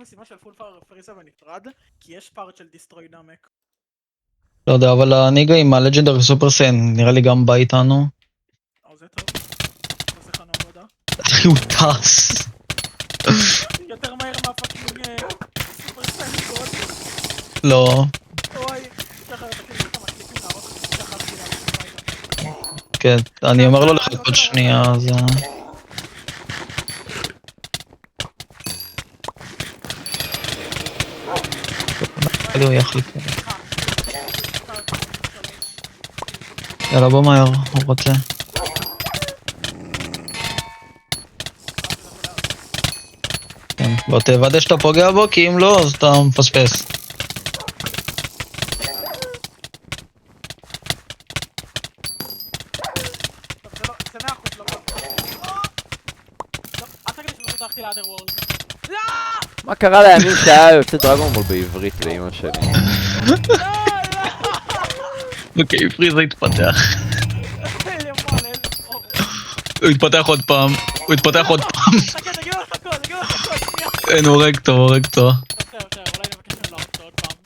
משימה של פול פריזה בנפרד, כי יש פארט של דיסטרוי נאמק. לא יודע, אבל הניגה עם הלג'נדרי סופר סן, נראה לי גם בא איתנו. זה טוב. עושה לך נעבודה. אחי, הוא טס. יותר מהר מהפאקינג סופר סן קוד. לא. אוי, ככה תקליט את המקליטים להראות ככה תחילה. כן, אני אומר לו לחכות שנייה, אז... הוא יחליף. יאללה, בוא מהר, הוא רוצה. כן, בוא תוודא שאתה פוגע בו, כי אם לא, אז אתה מפספס. זה 100% לא קוד. אל תגיד לי שלא פתחתי לאדר וורלד. לא! מה קרה לימים שהיה יוצא דרגון בול בעברית לאמא שלי? אוקיי, פריזה התפתח. הוא התפתח עוד פעם. חכה, תגיעו לך קוד, שנייה. אין, הוא הורג טוב. אולי נבקש ממנו לעשות עוד פעם.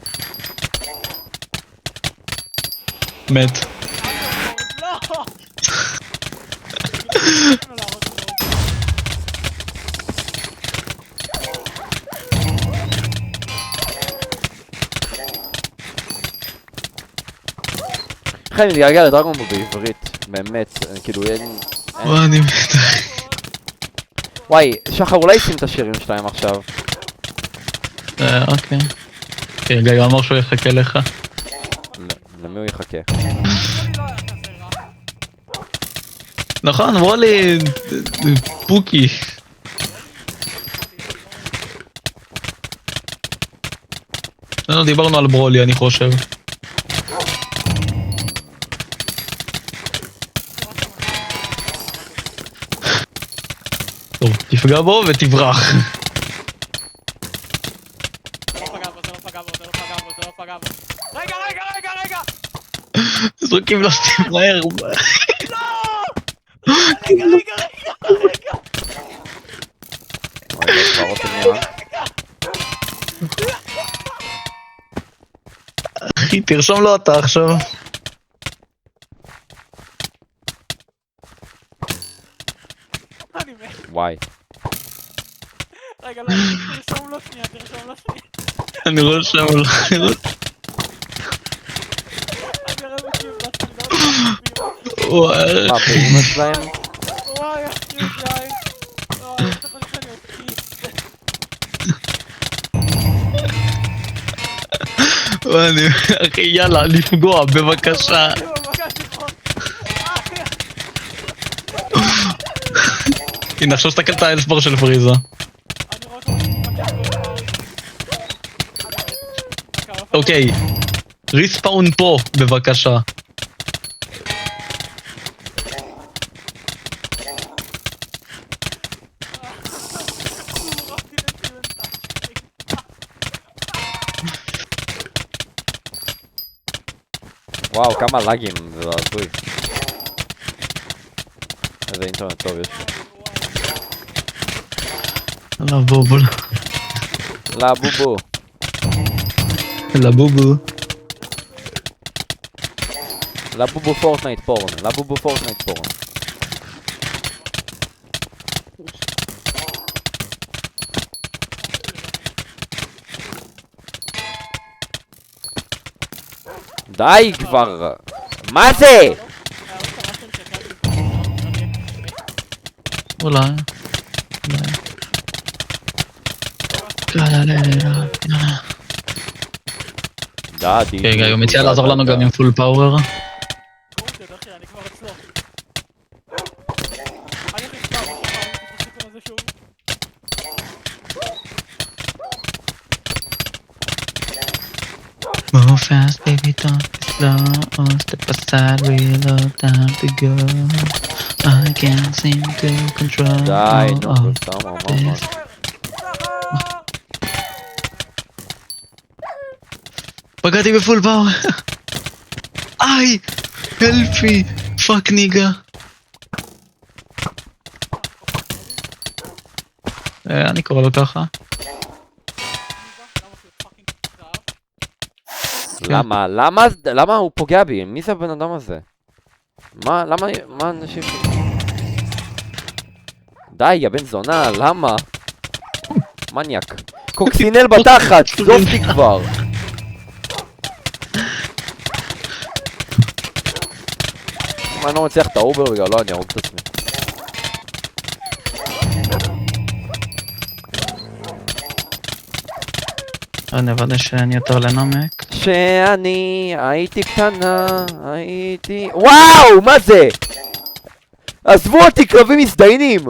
מת. לא! אחי, אני מתגעגע לדרגון בול בעברית, באמת, כאילו אין... וואי, אני מת. וואי, שחר אולי שים את השירים שלהם עכשיו. אוקיי. גיא אמר שהוא יחכה לך. למי הוא יחכה? נכון, אמרו לי... פוקי. לא, דיברנו על ברולי, אני חושב. טוב, תפגע בו ותברח. זה לא פגע בו. רגע! זרוקים לו סטים מהר. רגע! וואי, זה כבר אותי נראה. אחי, תרשום לו אתה עכשיו. אני מת. וואי. רגע, לא, תרשום לו שנייה. אני רושם לו. אני הרי מקיב לעצמי, וואי. מה, באמא שלהם? וואי, הקיוב יאי. וואי, אתה חושב שאני אוטיסט. וואי, אחי, יאללה, לפגוע, בבקשה. הנה, עכשיו תסתכל את האלף בר של פריזה. אוקיי, ריספאון פה, בבקשה. וואו, כמה לאגים, זה הזוי. איזה אינטרנט טוב יש לי. לא, בובול. לבובו. לבובו. לבובו פורטנייט פורן. די כבר! מה זה? אולי. די. רגע, הוא מציע לעזור לנו גם עם פול פאוור. אני כבר אצלו. אני נספר, על זה שוב. Move fast, baby, don't be slow. Step aside, reload, time to go. I can't seem to control די, נו, all of סתם, this. פגעתי בפול פאוור. איי! הלפי! פאק ניגה. אני קורא לו ככה. למה הוא פוגע בי? מי זה הבן אדם הזה? מה אנשים... די, יא בן זונה, למה? מניאק. קוקסינל בתחת, זופתי כבר. אם אני לא מצליח את האובר בגללו, אני ארוג את עצמי. נוודא שאני יותר לנמק. שאני הייתי קטנה, הייתי... וואו, מה זה? עזבו אותי, כלבים מזדיינים!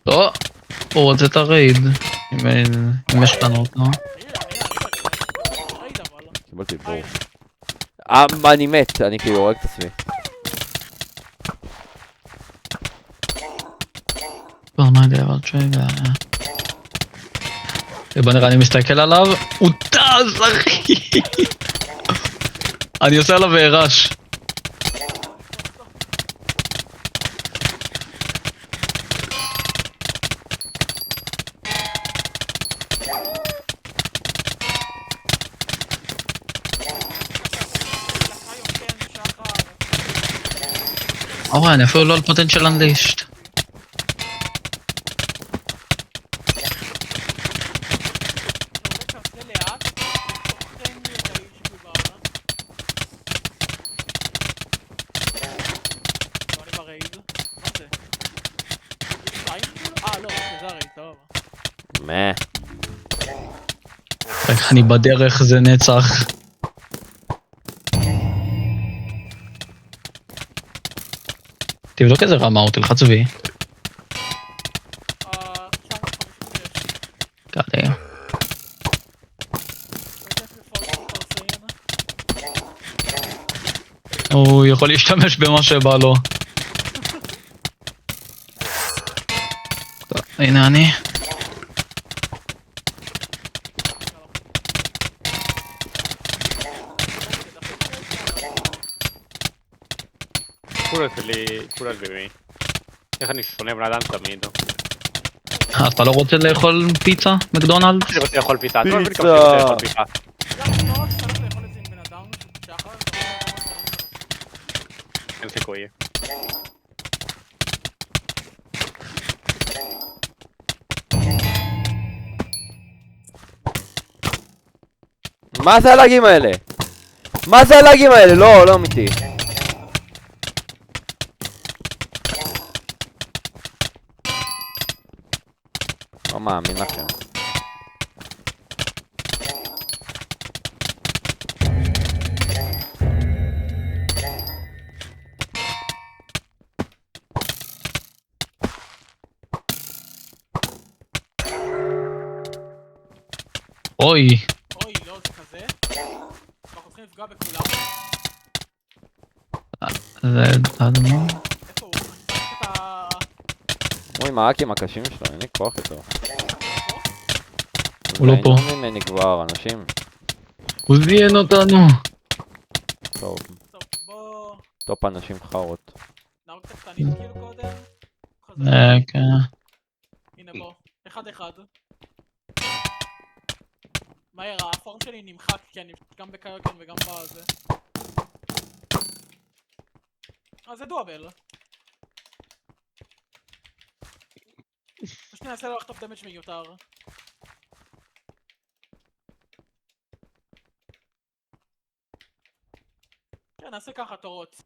לא, הוא רוצה את הרייד. אם יש לנו אותו. ראית אבל. קיבלתי בור. אני מת, אני כאילו הורג את עצמי. לא, מה יודע, אבל תשאגע. בוא נראה, אני מסתכל עליו. הוא טס, אחי! אני עושה עליו רעש. אורי, אני אפילו לא על פוטנציאל אנלישט. מה? רגע, אני בדרך, זה נצח. תבדוק איזה רמה הוא, תלחץ וי. 956. קדימה. הוא יכול להשתמש במה שבא לו. טוב, הנה אני. כולה בימי. איך אני שונא בן אדם תמיד. אתה לא רוצה לאכול פיצה? מקדונלד? אני רוצה לאכול פיצה. פיצה. אין סיכוי. מה זה הלאגים האלה? מה זה הלאגים האלה? לא, לא אמיתי. לא מאמין לכם. אוי. אוי, לא, זה כזה. אנחנו צריכים לפגוע בכולם. זה אדמה. איפה הוא? אני צריך את ה... הוא עם האקים הקשים שלו, אין לי כוח איתו. הוא לא פה. זיינו ממני כבר, אנשים. הוא זיין אותנו. טוב, טוב, בוא... טופ אנשים חרות. נהרוג את הקטנים כאילו קודם. חזק. כן. הנה בוא. 1-1. מהר, הפורם שלי נמחק כי אני גם בקרקן וגם בזה. זה דואבל. פשוט ננסה לא לחטוף דמג' מיותר. כן, נעשה ככה תורות.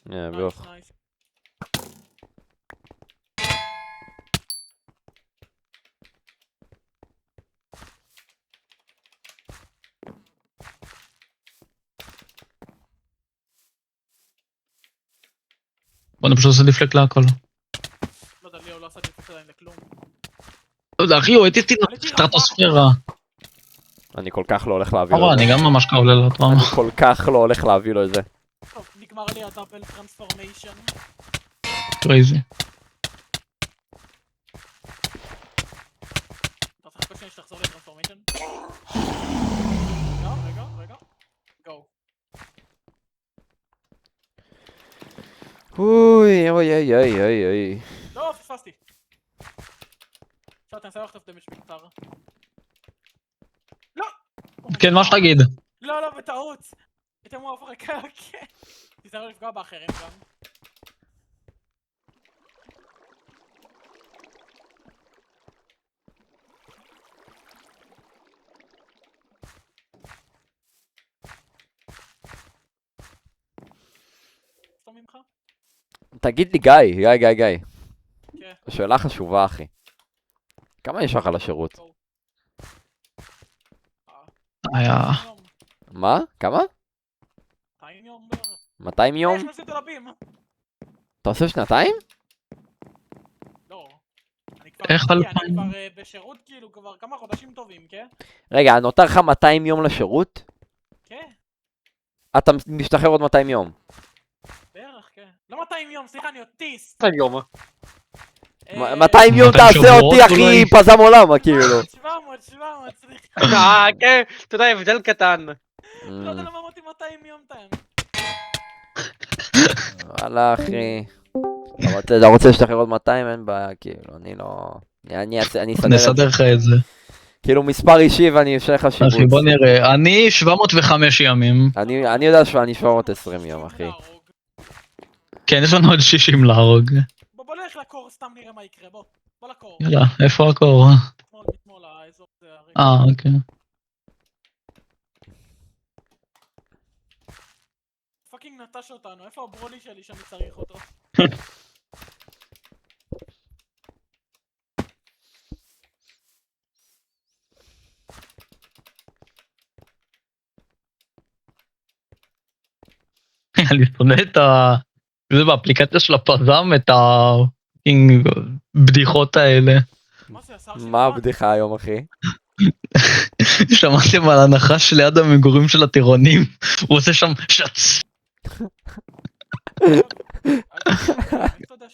ביוך. נייס. בוא נפשוט עושה דיפלקט להכל. לא יודע, ליאו לא עשה דיפלקט עדיין לכלום. לא יודע, אחי, הוא הייתי סטרטוספירה. אני כל כך לא הולך להביא לו אורה, את זה. אני גם ממש קרוב ללוטרום. אני כל כך לא הולך להביא לו את זה. טוב, נגמר לי הדאבל טרנספורמיישן. קרייזי. אתה צריך לחכות שתחזור לטרנספורמיישן? רגע. גו. אוי. לא, פספסתי. אפשר אעשה לך תפתם בשבקצר. לא! כן, מה שתגיד. לא, לא, בטעות. הייתם מועבר כן. תיזהר לפגוע באחרים גם. סתום ממך? תגיד לי גיא. כן. שאלה חשובה אחי. כמה יש לך על השירות? היה... יום. מה? כמה? 200 יום בערך. 200 יום? יש נושאים דלבים. אתה עושה שנתיים? לא. אני כבר... איך אני 2000? כבר בשירות כאילו כבר כמה חודשים טובים, כן? רגע, נותר לך 200 יום לשירות? כן. אתה משתחרר עוד 200 יום. בערך, כן. לא 200 יום, סליחה, אני אוטיסט. היום. 200 יום 200 תעשה שבועות אותי אחי אולי? פזם עולם כאילו. 700, סליחה. כן, אתה יודע, הבדל קטן. לא יודע למה אמרתי 200 יום טיים. וואלה אחי. אתה רוצה להשתחרר עוד 200? אין בעיה כאילו, אני לא... אני אסדר את זה. נסדר לך את זה. כאילו מספר אישי ואני אשאר לך שיבוץ. אחי, בוא נראה. אני 705 ימים. אני יודע שאני 720 יום אחי. כן, יש לנו עוד 60 להרוג. בוא נלך לקור, סתם נראה מה יקרה, בוא לקור. יאללה, איפה הקור? משמאל, האזור זה הרי. אוקיי. פאקינג נטש אותנו, איפה הברולי שלי שאני צריך אותו? אני שונא את ה... זה באפליקציה של הפזם, את הבדיחות האלה. מה זה, השר שלי? מה הבדיחה היום אחי? שמעתם על הנחש ליד המגורים של הטירונים? הוא עושה שם שץ.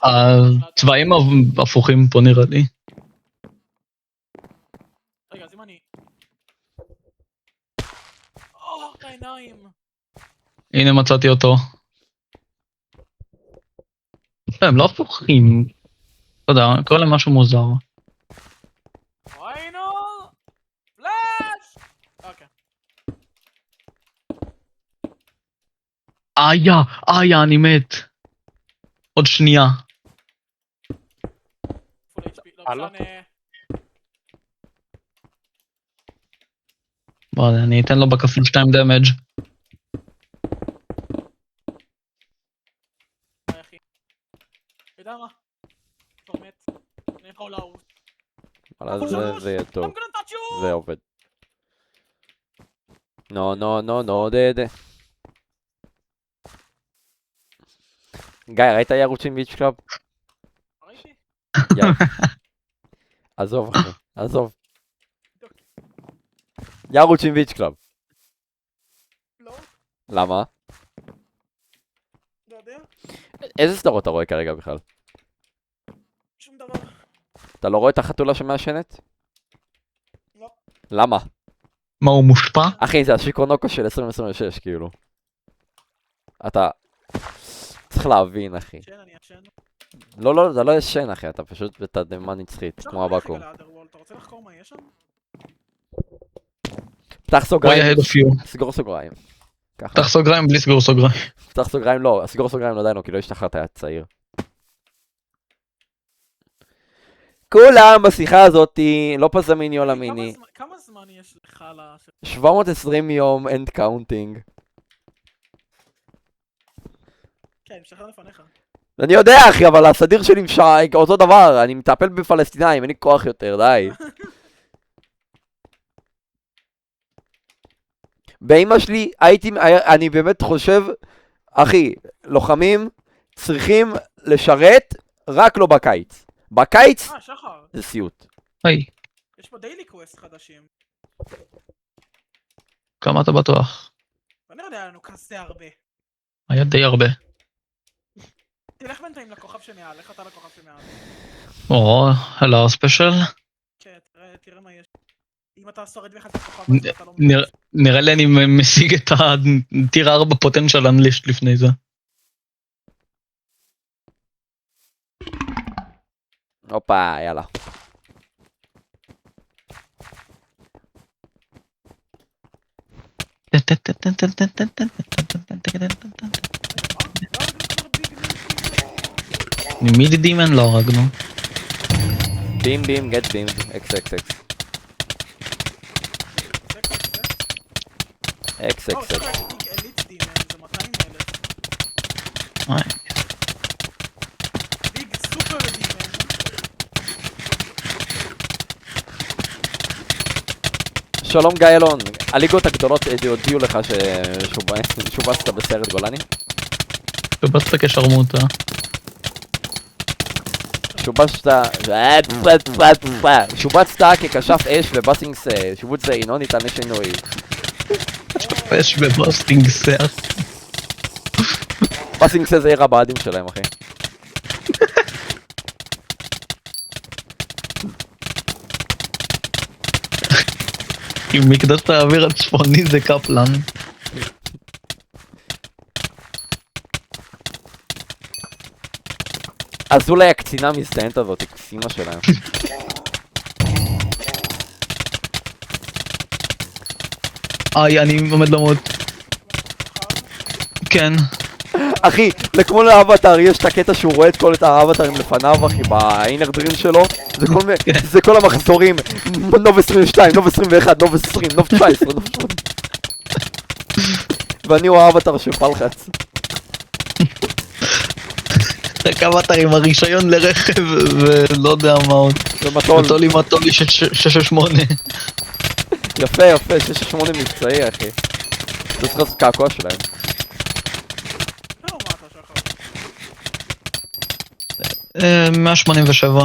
הצבעים הפוכים פה נראה לי. רגע, אז אם אני... העיניים. הנה מצאתי אותו. הם לא הפוכים. לא יודע, קורא להם משהו מוזר. ראינו! פלאש! אוקיי. אני מת. עוד שנייה. פול HP, לא הלאה. משנה. בוא, אני אתן לו בכפול 2 דמג'. ביי אחי. יודע מה? כבר מת. אני יכול לעוף. וואלה זה יהיה טוב. I'm gonna touch you! זה עובד. נו דדה. גיא ראית ירוצ'ין ביץ' קלאב? ראיתי? עזוב אחי, עזוב. ירוצ'ין ביץ' קלאב. לא? למה? לא יודע? איזה סדרות אתה רואה כרגע בכלל? שום דבר. אתה לא רואה את החתולה שמעשנת? לא. למה? מה, הוא מושפע? אחי זה השיקרונוקו של 2026 כאילו. אתה... צריך להבין אחי. שן, אני אשן. לא, זה לא ישן אחי, אתה פשוט בתדהמה נצחית, אפשר כמו ללכת הבקו"ם. רגע לאדרוולד, אתה רוצה לחקור מה יש שם? פתח סוגריים, אוי, ahead of you. סגור סוגריים. ככה. פתח סוגריים בלי סגור סוגריים. פתח סוגריים לא, סגור סוגריים עדיין לא, כי לא השתחררת היה צעיר. כולם בשיחה הזאתי, לא פזמין יולה מיני. כמה זמן יש לך 720 יום end counting. כן, משחרר לפניך. אני יודע אחי, אבל הסדיר שלי אותו דבר, אני מטפל בפלסטינאים, אין לי כוח יותר, די. באמא שלי אני באמת חושב, אחי, לוחמים צריכים לשרת רק לא בקיץ. בקיץ שחר, זה סיוט. היי, יש פה דיילי קווסט חדשים. כמה אתה בטוח? אני לא יודע לנו כזה הרבה. היה די הרבה. תלך בינתיים לכוכב שמעל, איך אתה לכוכב שמעל? או, הלו ספיישל. כן, תראה מה יש. אם אתה שורד בכלל את הכוכב הזה, אתה לא מבין. נראה לי אני משיג את הטיר 4 פוטנציאל אנלישט לפני זה. הופה, יאללה. מידי דימן לא הרגנו. בים בים, גט בים, אקס אקס אקס. אקס לא, אקס יש אקס. לך ביג אליט דימן, זה 200,000. וואי. ביג סופר דימן. שלום גיא אלון, הליגות הגדולות הודיעו לך ששובצת בסיירת גולני? שובצת כשרמוטה. שובצת כקשף אש ובאסינגס, שיבוץ זה אינו ניתן לשינוי. אש בבוסטינג שיער. באסינגס זה עיר הבעדים שלהם אחי. עם מקדש האוויר הצפוני זה קפלן. אז אולי הקצינה המזדיינת הזאת, הקצינה שלהם. אני עומד למות. כן. אחי, לכמו לאבטר יש את הקטע שהוא רואה את כל האבטרים לפניו אחי, באינר דרים שלו. זה כל המחזורים, נוב 22, נוב 21, נוב 20, נוב 19, נוב 8. ואני הוא האבטר של פלחץ. רק אבטרים, הרישיון לרכב ולא יודע מה עוד. ומטול. מטולי 668. יפה יפה, 668 מבצעי אחי. זה צריך לעשות קעקוע שלהם. לא, מה אתה שחר? 187.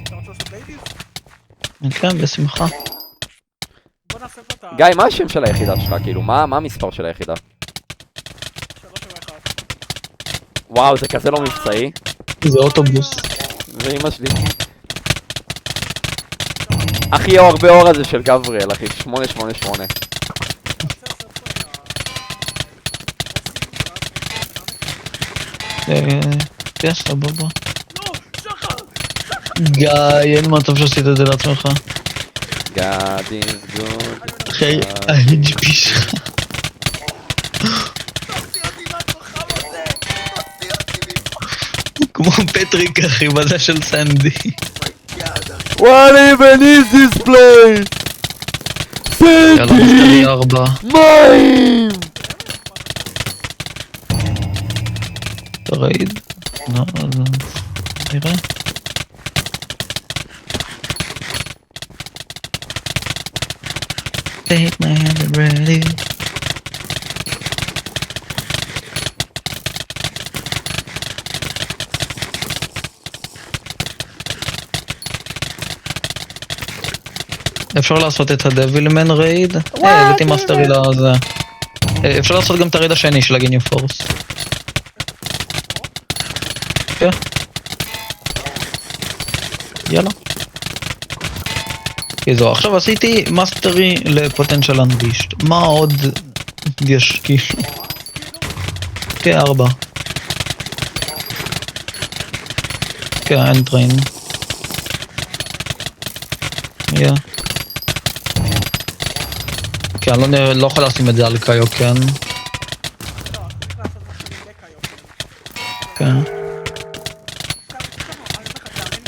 אתה רוצה לעשות ליידיס? כן, בשמחה. בוא נעשה פה את ה... גיא, מה השם של היחידה שלך? כאילו, מה המספר של היחידה? 371. וואו, זה כזה לא מבצעי. זה אוטובוס. זה אמא שלי. הכי הרבה אור הזה של גבריאל, אחי, 888. כן, סבבה. לא, שחר! גיא, אין מצב שעשית את זה לעצמך. God is good. אחי, ה-HP שלך. תוציא אותי מהכוכב הזה! תוציא אותי מפה! כמו פטריק אחי, בזה של סנדי. What even is this place? יאללה, מסתרי 4. מים! אתה ראית? לא, נראה. Take my hand and ready. אפשר לעשות את הדבילמן רייד? הבאתי מאסטרי לזה. אפשר לעשות גם את הרייד השני של הגיניו פורס. כן. יאללה. זהו, עכשיו עשיתי מאסטרי לפוטנציאל אנבישט. מה עוד יש כאילו? כן, 4. כן, אין טריין. יא. כן, אני לא יכול לשים את זה על קיוקן. לא, צריך לעשות משהו בקיוקן. כן. אני צריך תאמין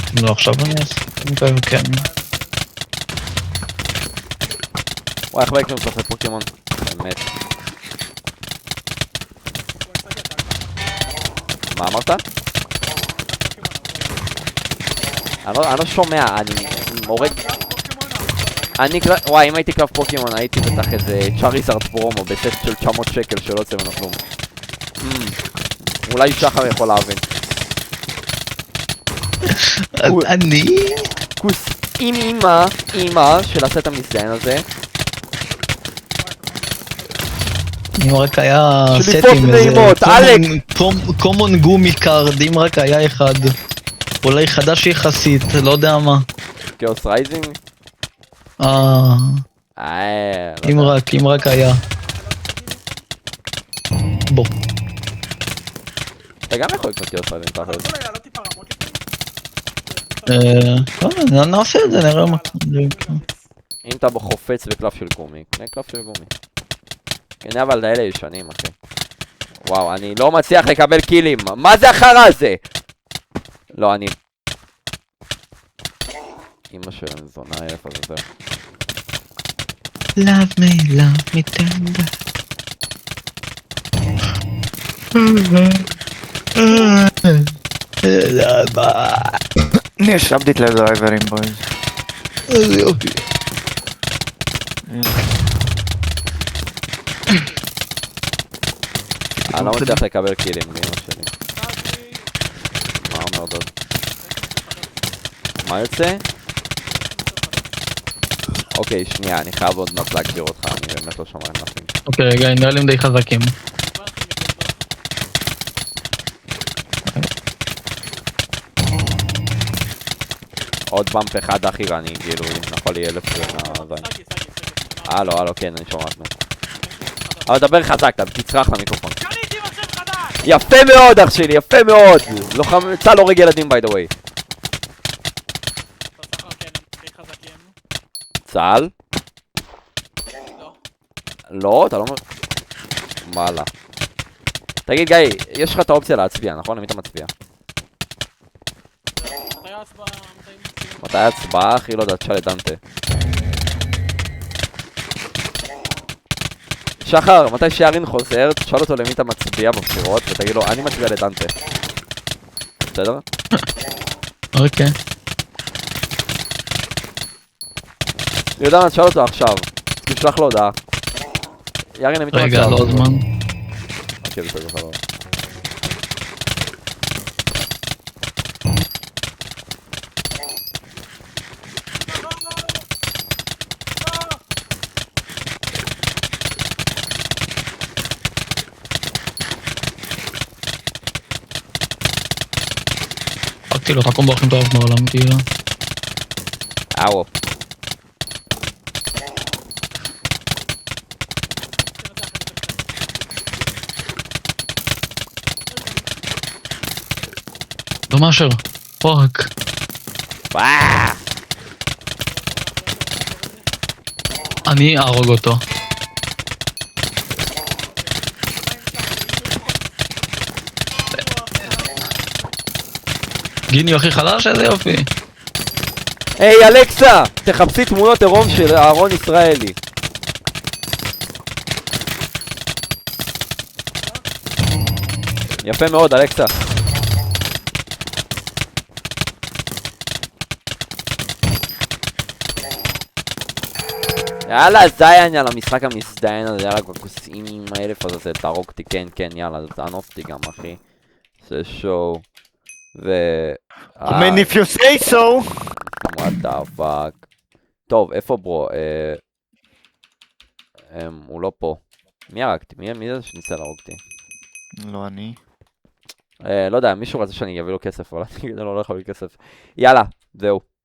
קיוקן. לא, עכשיו אני אעשה קיוקן. וואי, איך ביקנו לשחק פוקימון? באמת. מה אמרת? אני לא שומע, אני מורג... וואי, אם הייתי קלף פוקימון הייתי בטח איזה צ'אריזארד פרומו בסט של 900 שקל שלא יוצא ממנו כלום. אולי שחר יכול להבין. אני? כוס עם אמא של הסט המזדיין הזה. אם רק היה שליפות סטים איזה נעימות, אלק! קומון גומי קארד, אם רק היה אחד. אולי חדש יחסית, לא יודע מה. כאוס רייזינג? אם רק היה. בוא. אתה גם יכול לקנות כאוס רייזינג תחת. אבל אולי יעלה טיפה רמות לפני. נעשה את זה, נראה מה. אם אתה חופץ בקלף של גומי, קנה קלף של גומי. קנה אבל האלה ישנים, אחי. וואו, אני לא מצליח לקבל קילים. מה זה החרא הזה? לא, אני... אמא של זונה אלף הזה. Love me tender. אני ישבתי את לדרייברים בויז. איזה יופי. אני לא מצליח לקבל קילים, אמא שלי. מה אומר דוד? מה יוצא? אוקיי, שנייה, אני חייב עוד מעט להגדיר אותך, אני באמת לא שומע נפים. אוקיי, רגע, נראה לי הם די חזקים. עוד באמפ אחד אחי ואני כאילו נפל לי 1000 מהזין. הלו, כן, אני שומע את מי. אבל דבר חזק, תצרח למיקרופון. קניתי מחשב חדש! יפה מאוד אח שלי, יפה מאוד! צה"ל הורג ילדים by the way. צה"ל? לא, אתה לא אומר... וואלה. תגיד גיא, יש לך את האופציה להצביע, נכון? למי אתה מצביע? מתי ההצבעה? אחי לא יודעת, תשאל את דנטה. שחר, מתי שירין חוזר, תשאל אותו למי אתה מצביע בבחירות ותגיד לו, אני מצביע לדנטה. בסדר? אוקיי. יהודה, תשאל אותו עכשיו. תשלח לו הודעה. ירין, למי אתה מצביע? רגע, לא זמן. אוקיי, בסדר, בסדר. פקתי לו את הקומבו הכי טוב בעולם, כאילו. אאו. לא מאשר. פאק. אני אהרוג אותו. גיני הכי חלש? איזה יופי. היי אלכסה, תחפשי תמונות עירום של אהרון ישראלי. יפה מאוד אלכסה. יאללה זיין, יאללה משחק המזדיין הזה, יאללה כוסים עם האלף הזה, תהרוג אותי, כן, יאללה, תענוף אותי גם אחי. זה שואו. ו... I mean if you say so. what the fuck. טוב, איפה ברו? הוא לא פה. מי הרגתי? מי זה שניסה להרוג אותי? לא אני. לא יודע, מישהו רצה שאני אביא לו כסף, אבל אני לא יכול להביא כסף. יאללה, זהו.